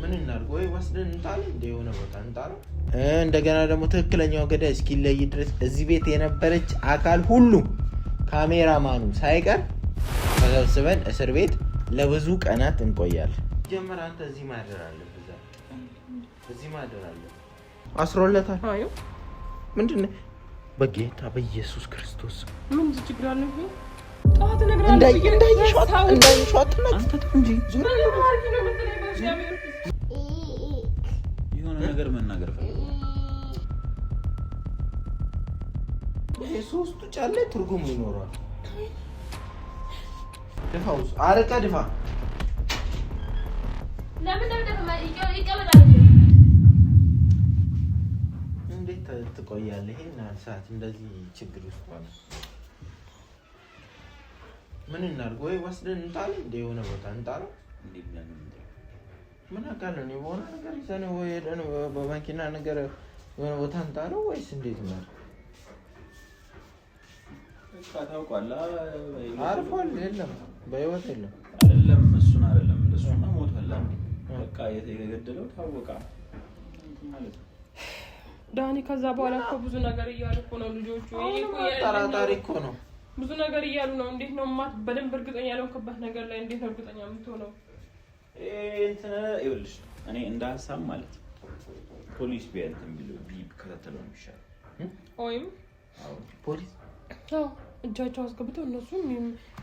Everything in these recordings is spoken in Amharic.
ምን እናድርግ ወይ ወስደን እንጣል እንደ የሆነ ቦታ እንጣለው እንደገና ደግሞ ትክክለኛው ገዳይ እስኪለይ ድረስ እዚህ ቤት የነበረች አካል ሁሉ ካሜራማኑ ሳይቀር ተሰብስበን እስር ቤት ለብዙ ቀናት እንቆያለን። ጀመር አንተ እዚህ ማደር አለብህ። እዚህ ማደር አለብህ። አስሮለታል። አዩ ምንድነው? በጌታ በኢየሱስ ክርስቶስ ምን ችግር አለው? ጣት ነግራለሁ እንዳይሻት አንተ እንጂ ዙሪያ የሆነ ነገር መናገር ፈልገው ሶስቱ ጫለ ትርጉም ይኖራል። ደፋውስ አረቃ ደፋ ለምን ይቀበላል? እንዴት ትቆያለህ? ይሄን ሰዓት እንደዚህ ችግር ውስጥ ማለት ምን እናድርግ ወይ ወስደን እንጣል እንደ የሆነ ቦታ እንጣለው እንዴ ብለን ምን አውቃለሁ እኔ በሆነ ነገር ይዘን ወይ ሄደን በመኪና ነገር የሆነ ቦታ እንጣለው ወይስ እንዴት ነው? ታውቃለህ አርፏል። የለም በህይወት የለም። አይደለም እሱን አይደለም እሱማ ሞቷል። በቃ የተገደለው ታወቀ ማለት ነው። ዳኒ ከዛ በኋላ እኮ ብዙ ነገር እያሉ እኮ ነው ልጆቹ። ይሄ እኮ ጠራጣሪ እኮ ነው። ብዙ ነገር እያሉ ነው። እንዴት ነው ማት በደንብ እርግጠኛ ያልሆንክበት ነገር ላይ እንዴት ነው እርግጠኛ የምትሆነው? እንትን ይኸውልሽ እኔ እንደ ሀሳብ ማለት ፖሊስ ቢያንተም ቢከታተለው ነው የሚሻለው። ወይም ፖሊስ እጃቸው አስገብተው እነሱ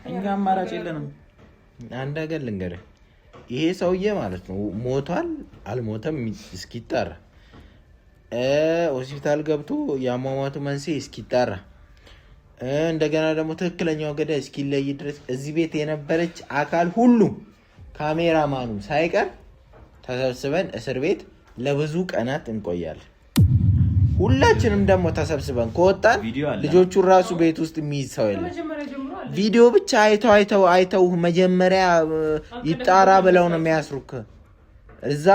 እኛ አማራጭ የለንም። አንድ ነገር ልንገርህ፣ ይሄ ሰውዬ ማለት ነው ሞቷል አልሞተም እስኪጣራ ሆስፒታል ገብቶ የአሟሟቱ መንስኤ እስኪጣራ እንደገና ደግሞ ትክክለኛው ገዳይ እስኪለይ ድረስ እዚህ ቤት የነበረች አካል ሁሉ ካሜራማኑ ሳይቀር ተሰብስበን እስር ቤት ለብዙ ቀናት እንቆያለን። ሁላችንም ደግሞ ተሰብስበን ከወጣን ልጆቹ ራሱ ቤት ውስጥ የሚይዝ ሰው የለም። ቪዲዮ ብቻ አይተው መጀመሪያ ይጣራ ብለው ነው የሚያስሩክ። እዛ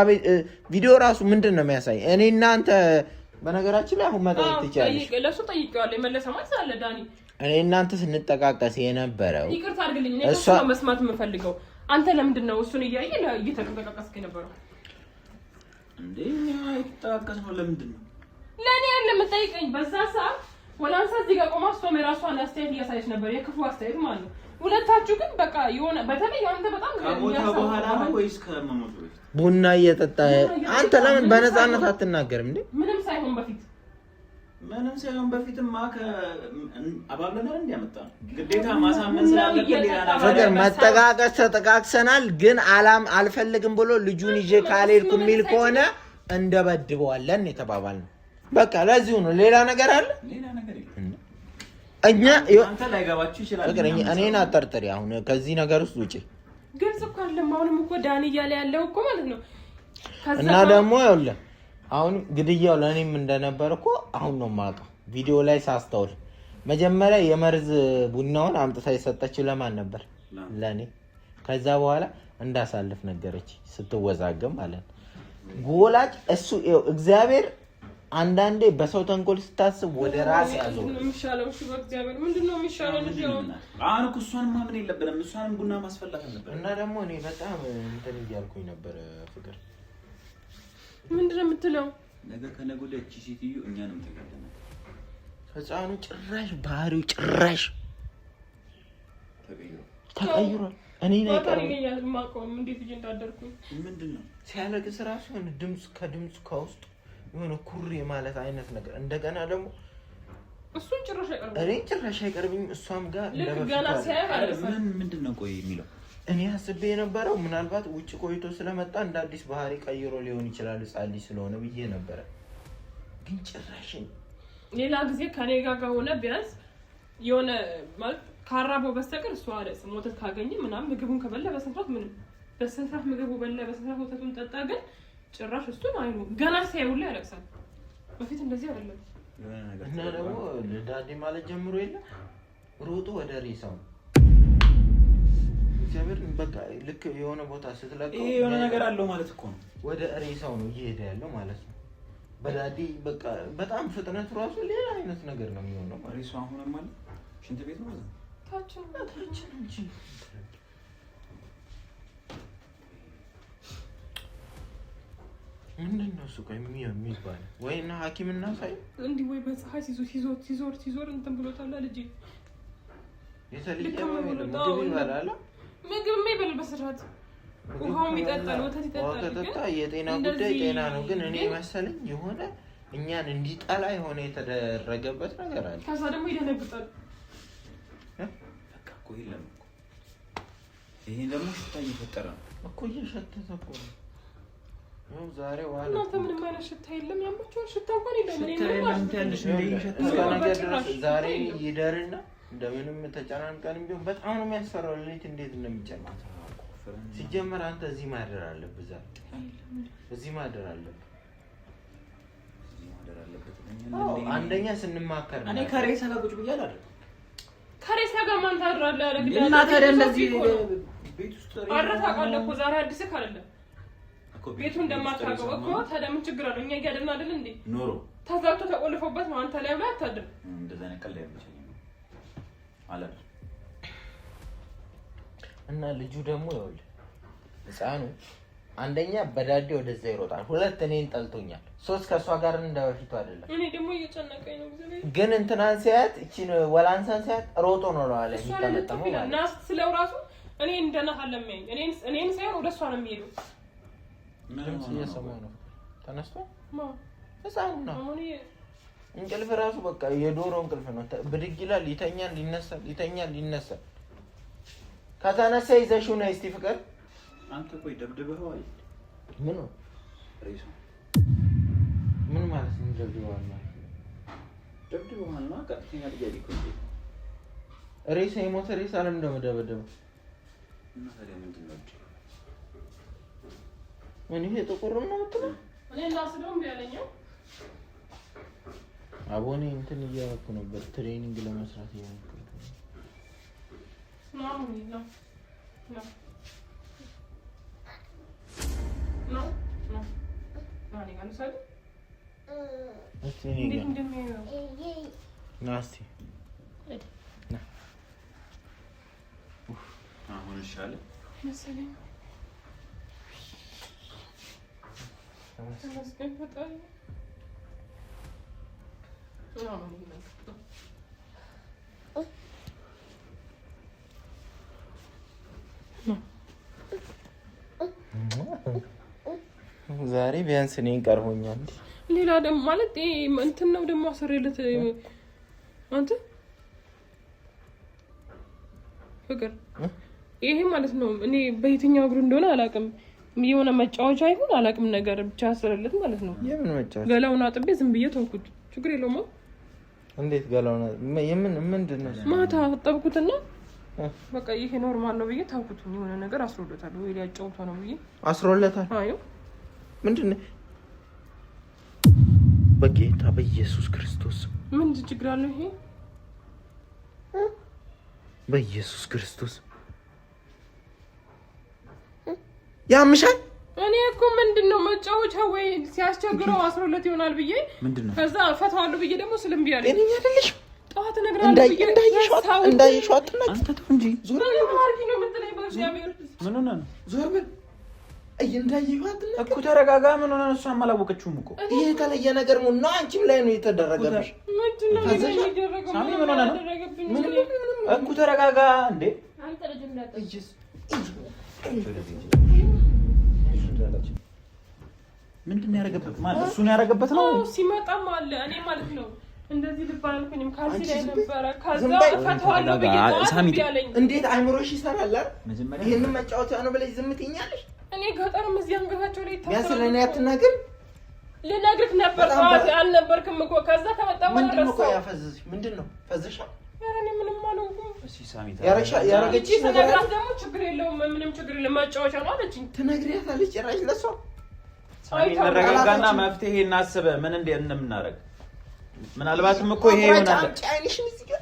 ቪዲዮ ራሱ ምንድን ነው የሚያሳይ? እኔ እናንተ በነገራችን ላይ አሁን መጠየቅ ትችላለሽ። ለሱ ጠይቀዋለሁ የመለሰ ማለት አለ ዳኒ። እኔ እናንተ ስንጠቃቀስ የነበረው ይቅርታ አድርግልኝ፣ እኔ እሱ መስማት የምፈልገው አንተ ለምንድን ነው እሱን እያየ እየተጠቃቀስክ የነበረው? እንዴ አይተጠቃቀስ ነው ለምንድን ነው ለኔ ያለ የምጠይቀኝ? በዛ ሰዓት ወላንሳ እዚህ ጋር ቆማ ስቶም የራሷን አስተያየት እያሳየች ነበር፣ የክፉ አስተያየት ማለት ነው። ሁለታችሁ ግን በቃ የሆነ በተለይ አንተ በጣም ከሞታ በኋላ ነው ወይስ ከመሞቱ በፊት ቡና እየጠጣ አንተ ለምን በነፃነት አትናገርም እንዴ? ምንም ሳይሆን በፊትማ አባብለናል እንዲያመጣ ግዴታ ማሳመን ስላለበት ፍቅር መጠቃቀስ ተጠቃቅሰናል። ግን አልፈልግም ብሎ ልጁን ይዤ ካልሄድኩ የሚል ከሆነ እንደበድበዋለን የተባባልነው። በቃ ለዚሁ ነው። ሌላ ነገር አለ? እኛ አንተ ላይ ገባችሁ ይችላል። ፍቅር እኔን አጠርጥሪ። አሁን ከዚህ ነገር ውስጥ ውጪ። ግልጽ እኮ አይደለም። አሁንም እኮ ዳኒ እያለ ያለው እኮ ማለት ነው። እና ደግሞ ይኸውልህ አሁን ግድያው ለእኔም እንደነበር እኮ አሁን ነው የማውቀው። ቪዲዮ ላይ ሳስተውል መጀመሪያ የመርዝ ቡናውን አምጥታ የሰጠችው ለማን ነበር? ለእኔ። ከዛ በኋላ እንዳሳልፍ ነገረች ስትወዛገብ ማለት ነው። ጎላጭ እሱ እግዚአብሔር አንዳንዴ በሰው ተንኮል ስታስብ ወደ ራስ ያዘው። ምንድነው የሚሻለው? እሺ በእግዚአብሔር ምንድነው የሚሻለው? አሁን እኮ እሷን ማመን የለብንም። እሷንም ቡና ማስፈላት ነበር። እና ደግሞ እኔ በጣም እንትን እያልኩኝ ነበር። ፍቅር ምንድነው የምትለው? ነገ ከነገ ወዲያ እቺ ሴትዮ እኛንም ተገደናል። ህፃኑ ጭራሽ ባህሪው ጭራሽ ተቀይሯል። እኔ ነኝ ታሪገኛል ማቆም እንዴት ይዤ እንዳደርኩኝ ምንድነው ሲያለቅስ ራሱ ድምጽ ከድምጽ ከውስጥ የሆነ ኩሪ ማለት አይነት ነገር። እንደገና ደግሞ እሱን ጭራሽ አይቀርብኝ እሷም ጋር እንደገና ምንድነው ቆይ የሚለው እኔ አስቤ የነበረው ምናልባት ውጭ ቆይቶ ስለመጣ እንደ አዲስ ባህሪ ቀይሮ ሊሆን ይችላል ጻሊ ስለሆነ ብዬ ነበረ። ግን ጭራሽ ሌላ ጊዜ ከኔ ጋር ሆነ ቢያንስ የሆነ ማለት ካራቦ በስተቀር እሷ አለስ ሞተት ካገኘ ምናምን ምግቡን ከበላ በሰንፋት ምንም በሰንፋት ምግቡ በላ በሰንፋት ወተቱን ጠጣ። ግን ጭራሽ እሱን አይኑ ገና ሳይውል ያለቅሳል። በፊት እንደዚህ አይደለም። እና ደግሞ ዳዲ ማለት ጀምሮ የለ ሮጦ ወደ ሬሳው እግዚአብሔር በቃ ልክ የሆነ ቦታ ስትለቀው ይሄ የሆነ ነገር አለው ማለት እኮ ነው። ወደ ሬሳው ነው እየሄደ ያለው ማለት ነው። በዳዲ በቃ በጣም ፍጥነቱ ራሱ ሌላ አይነት ነገር ነው የሚሆነው። ሬሳው አሁን ማለት ሽንት ቤት ነው ታች እንጂ ምንድነው እሱ ቆይ የሚባለው? ወይና ሐኪምና ሳይ እንዲህ ወይ በፀሐይ ሲዞር እንትን ብሎታል ልጅ የተለየ ምግብ ይበላል። ምግብ የሚበል በስርዓት ውሃው ይጠጣል፣ ወተት ይጠጣል። ወተት የጤና ጉዳይ ጤና ነው። ግን እኔ መሰለኝ የሆነ እኛን እንዲጠላ የሆነ የተደረገበት ነገር አለ። ከዛ ደግሞ ይደነግጣል። በቃ እኮ የለም እኮ ይሄ ደግሞ ሽታ እየፈጠረ ነው እኮ እየሸተተ እኮ ነው። ነው ዛሬ ዋለ እናንተ ምንም አይነት ሽታ የለም። ያማችሁ ሽታ እንኳን የለም። ዛሬ ይደርና እንደምንም ተጨናንቀን ቢሆን በጣም ነው የሚያስፈራው። ሌሊት እንዴት እንደሚጨናቅ ሲጀመር አንተ እዚህ ማደር አለብህ። ዛሬ እዚህ ማደር አለብህ። አንደኛ ስንማከር እኔ ከሬሳ ጋር ቁጭ ብያለሁ አይደል? ከሬሳ ጋር ማን ታድራለህ? አረግዳ እና ታዲያ እንደዚህ ቤት ውስጥ አረታቃለህ እኮ ዛሬ አዲስ አይደለም እኮ ቤቱ እንደማታውቀው እኮ። ታዲያ ምን ችግር አለው? እኛ እያደረግን አይደል እንዴ? ኖሮ ተዛግቶ ተቆልፎበት ነው አንተ ላይ ብላ አታድር። እንደዛ ነው ቀላል አይመስለኝም አለ። እና ልጁ ደግሞ ይኸውልህ ህፃኑ አንደኛ በዳዴ ወደዛ ይሮጣል፣ ሁለት እኔን ጠልቶኛል፣ ሶስት ከሷ ጋር እንደበፊቱ አይደለም። እኔ ደግሞ እየጨነቀኝ ነው እግዚአብሔር። ግን እንትናን ሲያት እቺን ወላንሳን ሲያት ሮጦ ነው ለዋለ የሚተመጠመው ማለት ነው። ናስ ስለው ራሱ እኔ እንደነህ አለመኝ እኔን ሳይሆን ወደሷ ነው የሚሄደው። ምንም እየሰማሁ ነው። ተነስቶ ህፃኑ ነው እንቅልፍ ራሱ በቃ የዶሮ እንቅልፍ ነው። ብድግ ይላል፣ ይተኛል፣ ይነሳል። ከተነሳ ይዘሽው ነይ እስቲ ፍቅር። አንተ ቆይ ደብድበኸው አይደል? ምን ነው ሬሳ ምን ማለት ነው? ደብድበዋል ማለት ደብድበዋል ነው ቀጥተኛ ጥያቄ እኮ ነው። ሬሳ የሞተ ሬሳ ለምን እንደመደበደበው እና ታዲያ ምንድን ነው? ምን ይሄ ጥቁር ነው የምትለው? እኔ ላስደውም ቢያለኝው አቦኔ እንትን እያደረኩ ነበር፣ ትሬኒንግ ለመስራት እያደረኩ ነው። አሁን ይሻላል መሰለኝ። ዛሬ ቢያንስ እኔን ቀርቦኛል። ሌላ ደግሞ ማለት እንትን ነው ደግሞ አሰረለት አንተ ፍቅር ይሄ ማለት ነው። እኔ በየትኛው እግሩ እንደሆነ አላውቅም፣ የሆነ መጫወቻ አይሆን አላውቅም ነገር ብቻ አሰረለት ማለት ነው። የምን መጫወቻ? ገላውን አጥቤ ዝም ብዬ ተውኩት። ችግር የለውም። እንዴት ገላውን? ምንድን ነው? ማታ አጠብኩትና በቃ ይሄ ኖርማል ነው ብዬ ታውኩት። የሆነ ነገር አስሮለታል ወይ ሊያጫውተው ነው ብዬ አስሮለታል። አዩ ምንድን ነው? በጌታ በኢየሱስ ክርስቶስ ምን ችግር አለው? ይሄ በኢየሱስ ክርስቶስ ያምሻል። እኔ እኮ ምንድነው መጫወቻ ወይ ሲያስቸግረው አስሮለት ይሆናል ብዬ ምንድነው ከዛ ፈታዋለሁ ብዬ ደግሞ ስልም ቢያለኝ እኔ አይደለሽ ጣት ነግራለሁ ብዬ እንዳይሽው አትነቂ። አንተ ተው እንጂ ዞር አርጊ ነው የምትለኝ። በእግዚአብሔር ምን ሆነ ነው? ዞር ምን እንዳይሽው አትነቂ እኮ ተረጋጋ። ምን ሆነ? እሷም አላወቀችውም እኮ ይሄ የተለየ ነገር ነው እና አንቺም ላይ ነው የተደረገብሽ። ምንድነው የሚደረገው? ሳሚ ምን ሆነ ነው? ምንም እኮ ተረጋጋ እንዴ። አንተ ልጅ እንዳትይስ ምንድነው ያረገበት? ማለት እሱ ነው ያረገበት ነው ሲመጣም አለ። እኔ ማለት ነው እንደዚህ ልባል አልኩኝም። ካልሲ ላይ ነበረ ከዛ ፈታዋለሁ ብዬ ቢያለኝ እንዴት አይምሮሽ ይሰራል አይደል? ይሄንን መጫወቻ ነው ብለሽ ዝም ትይኛለሽ? እኔ ገጠርም እዚህ አንገታቸው ላይ ታሰረ ያስለኔ አትናገር። ልነግርህ ነበር ታዋት አልነበርክም እኮ ከዛ ከመጣ በኋላ ምንድነው ቆይ ያፈዝሽ? ምንድነው ፈዝሻ? ያረኔ ምንም አልሆንኩም። እሺ ሳሚ ያረገችሽ ነገር ደግሞ ችግር የለውም ምንም ችግር የለም መጫወቻ ነው አለችኝ። ትነግሪያታለሽ ጭራሽ ለሷ? ሳሚ ተረጋጋና መፍትሄ እናስበ ምን እንደምናደርግ ምናልባትም እኮ ይሄ ይሆናል። ጫይንሽን እዚህ ጋር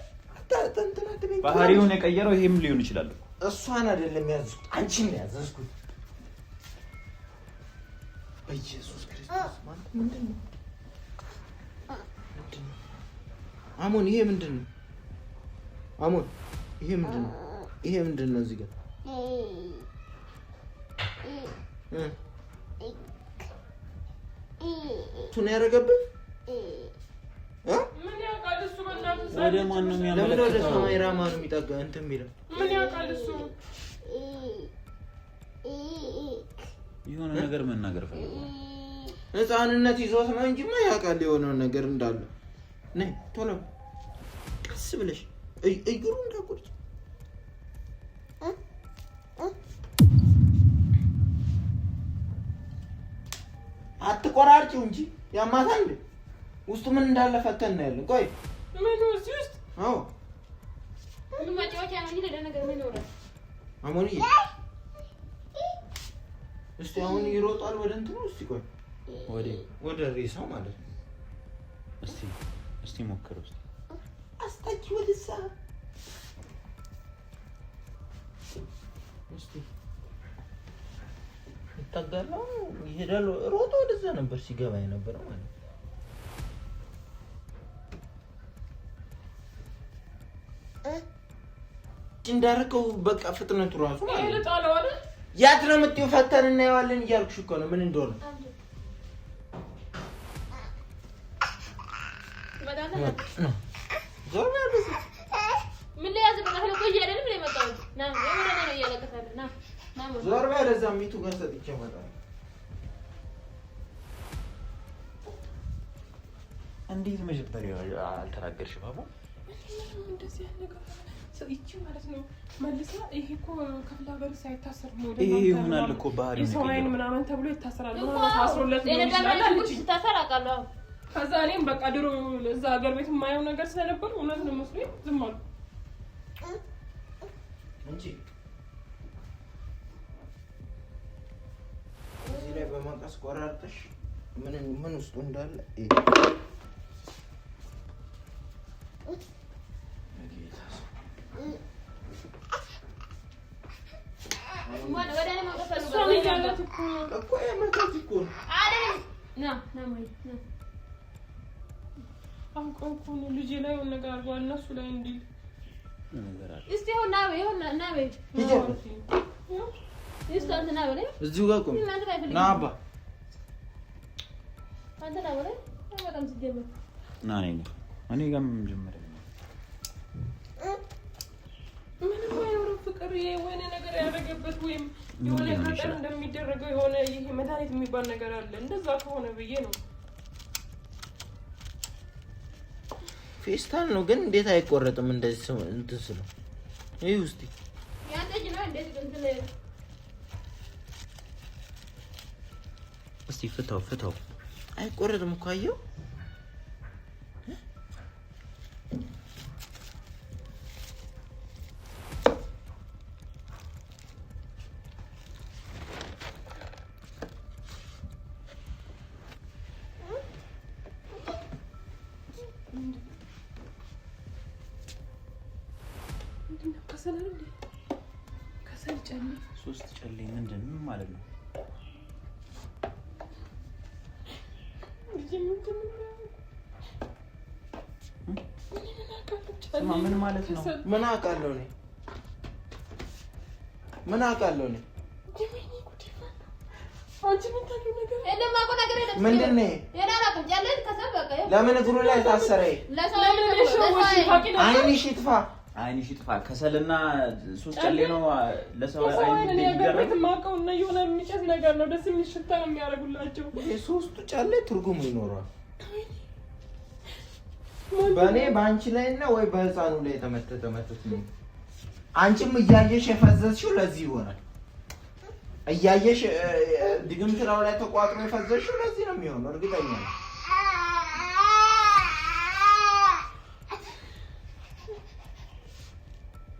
አታንተናደበኝ። ባህሪውን የቀየረው ይሄም ሊሆን ይችላል። እሷን አይደለም ያዝኩት አንቺን ነው ያዝኩት። በኢየሱስ ክርስቶስ ማለት ምንድነው? አሞን ይሄ ምንድነው? አሞን ይሄ ምንድነው? ይሄ ምንድነው? እዚህ ጋር እሱ ነው ያደረገብህ? ምን ያውቃል እሱ? በእናትህ ወደ ማን ነው የሚያመለክተው? ለምን ወደ ካሜራማኑ የሚጠጋ እንትን የሚለው ምን ያውቃል እሱ? የሆነ ነገር መናገር ፈልገው ህፃንነት ይዞት ነው እንጂማ ያውቃል የሆነው ነገር እንዳለ። ነይ ቶሎ ቀስ ብለሽ እግሩ እንዳቆርጭ አትቆራርጪው እንጂ ያማታል። ውስጡ ምን እንዳለ ፈተን ነው ያለው። ቆይ ምን እዚህ ውስጥ? አዎ ምን ማጫወቻ ነው እንጂ ሌላ ነገር ምን ይኖራል? አሞኒ እስቲ አሁን ይሮጣል ወደ እንትኑ። እስቲ ቆይ ወደ ሬሳው ማለት ነው። እስቲ ሞክረው። አስታኪ ወደዛ እስቲ ይታገላው ይሄዳል። ሮጦ ወደዛ ነበር ሲገባ የነበረው ማለት ነው። እንዳረከው በቃ ፍጥነቱ ራሱ ማለት ነው። ለጣለው አይደል? ያት ነው የምትይው? ፈተን እናየዋለን እያልኩሽ እኮ ነው። ምን እንደሆነ ዞር በይ ወደዛ። ሚቱ ጋር ሰጥቼ እመጣለሁ። እንዴት መጀመሪያ አልተናገርሽም? ባቡ እንደዚህ ያነገር ሰይቺ ማለት ነው። መልሳ ይሄ እኮ ክፍለ ሀገር ሳይታሰር ነው ይሄ ይሆናል እኮ ባህሪ ነው። ሰው አይን ምናምን ተብሎ ይታሰራል ነው ታስሮለት ነው ይችላል። ከዛ እኔም በቃ ድሮ እዛ ሀገር ቤት የማየው ነገር ስለነበር እውነት ነው መስሎኝ ዝም አልኩ እንጂ እዚህ ላይ በመቀስ ቆራርጠሽ ምን ውስጡ እንዳለ ልጄ ላይ ሆነ ነገር አድርጓል። እነሱ ላይ እንዲህ እስቲ ሆና እዚሁ ጋር ቆም ና አባ አንተ ና በላይ በጣም ሲጀመር ና እኔ ጋር ጀመረ ምን ነው ፍቅር የሆነ ነገር ያደረገበት ወይም የሆነ ነገር እንደሚደረገው የሆነ ይሄ መድኃኒት የሚባል ነገር አለ። እንደዛ ከሆነ ብዬ ነው። ፌስታል ነው ግን እንዴት አይቆረጥም? እንደዚህ እንትን ስለው ይሄ ውስጥ ያንተጅ ነው እንዴት እንትን እስቲ ፍታው አይቆረጥም እኮ አየው። ሶስት ጨሌ ምንድን ነው ማለት ነው? ምን ማለት ነው? ምን አውቃለሁ እኔ ምንድን ነው? ለምን እግሩ ላይ ታሰረ? አይንሽ ይጥፋ። ከሰልና ሶስት ጨሌ ነው ለሰው አይን የሚደረግ ማቀው እና የሆነ የሚጨስ ነገር ነው። ደስ የሚል ሽታ ነው የሚያደርጉላቸው። የሶስቱ ጨሌ ትርጉም ይኖረዋል። በእኔ በአንቺ ላይ እና ወይ በህፃኑ ላይ የተመተት ነው። አንቺም እያየሽ የፈዘዝሽው ለዚህ ይሆናል። እያየሽ ድግምት ላይ ተቋጥሮ የፈዘዝሽው ለዚህ ነው የሚሆነው። እርግጠኛ ነኝ።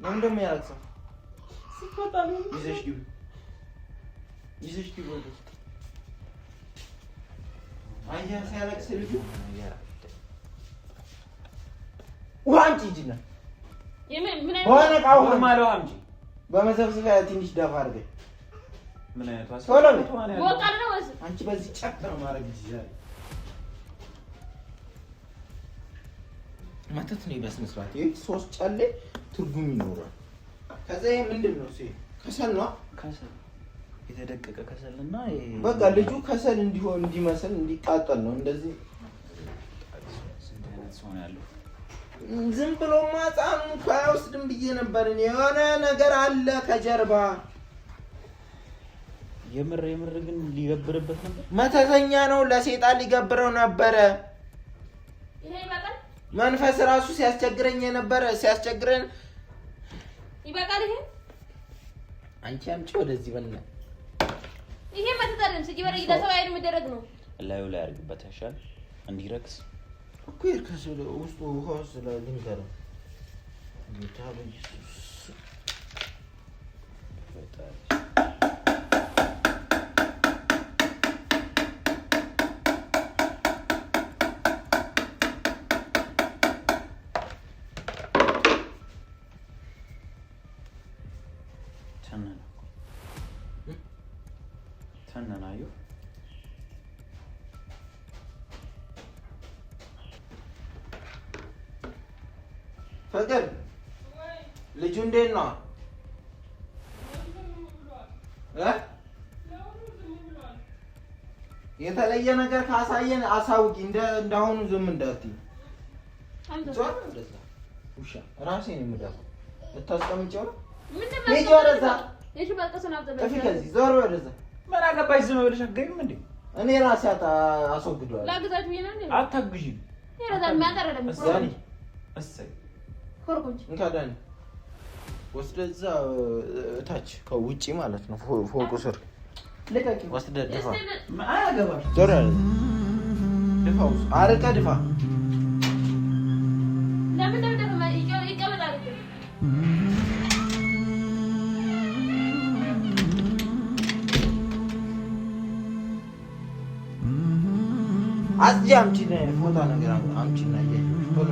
ለምን ደሞ ያላክሰው ሲፈታሉ ይዘሽ ግቢ ወደ ውስጥ አያ ሲያለቅስ ልጁ ውሃ አምጪ እንጂና ምን አይነት ውሃ ማለት አምጪ በመዘብዘቢያ ትንሽ ደፋ አድርገሽ ምን አይነት ዋስ ወጣ ነው ወስ አንቺ በዚህ ጨቅ ነው ማድረግ ይችላል። መተት ነው በስነ ስርዓት ይሄ ሶስት ጨሌ ትርጉም ይኖራል። ከዛ ይሄ ምንድነው? ከሰል ነው። የተደቀቀ ከሰልና በቃ ልጁ ከሰል እንዲሆን እንዲመስል እንዲቃጠል ነው እንደዚህ ሰው ነው ያለው ዝም ብሎ ማጻኑ ካይወስድም ብዬ ነበር የሆነ ነገር አለ ከጀርባ የምር ግን ሊገብርበት ነበር መተተኛ ነው ለሰይጣን ሊገብረው ነበር ይሄ ይበቃል መንፈስ ራሱ ሲያስቸግረኝ ነበር ሲያስቸግረን ይበቃል ይሄ አንቺ አምጪ ወደዚህ በልና ይሄ መተታረም ሲጀመር ለሰው አይን መደረግ ነው ላዩ ላይ አድርግበት ያሻል እንዲረክስ እኮ ይርከስ ውስጡ ሆስ ለድንገር ጌታ በኢየሱስ ፈጣሪ ተነናዩ ፍቅር ልጁ እንዴት ነው የተለየ ነገር ካሳየን አሳውቂ እንዳሁኑ ዝም እንዳትይ ዞር ወደዛ ውሻ ራሴ ነው የምዳፈው ልታስቀምጪው ነው ምን ወደዛ እሺ ባልቀሰና አብዘበ እፊ ከዚህ ዞር ወደዛ ምን አገባሽ ዝም ብለሽ አትገቢም እንዴ እኔ ራሴ አስወግደዋለሁ ላግዛችሁ ይሄን ነው አታግዢ ይረዳል ማታረደም ዛኒ እሰይ ኮርኩንች እንካዳን ወስደዛ ታች ከውጪ ማለት ነው ፎቁ ስር ለቃቂ ወስደ ድፋ አያገባሽ ዞር ድፋው አረቀ ድፋ ለምን ደብደብ ይቀበላል አምጪ ነው ፎቶ ነገር አምጪና እያየሁ ቶሎ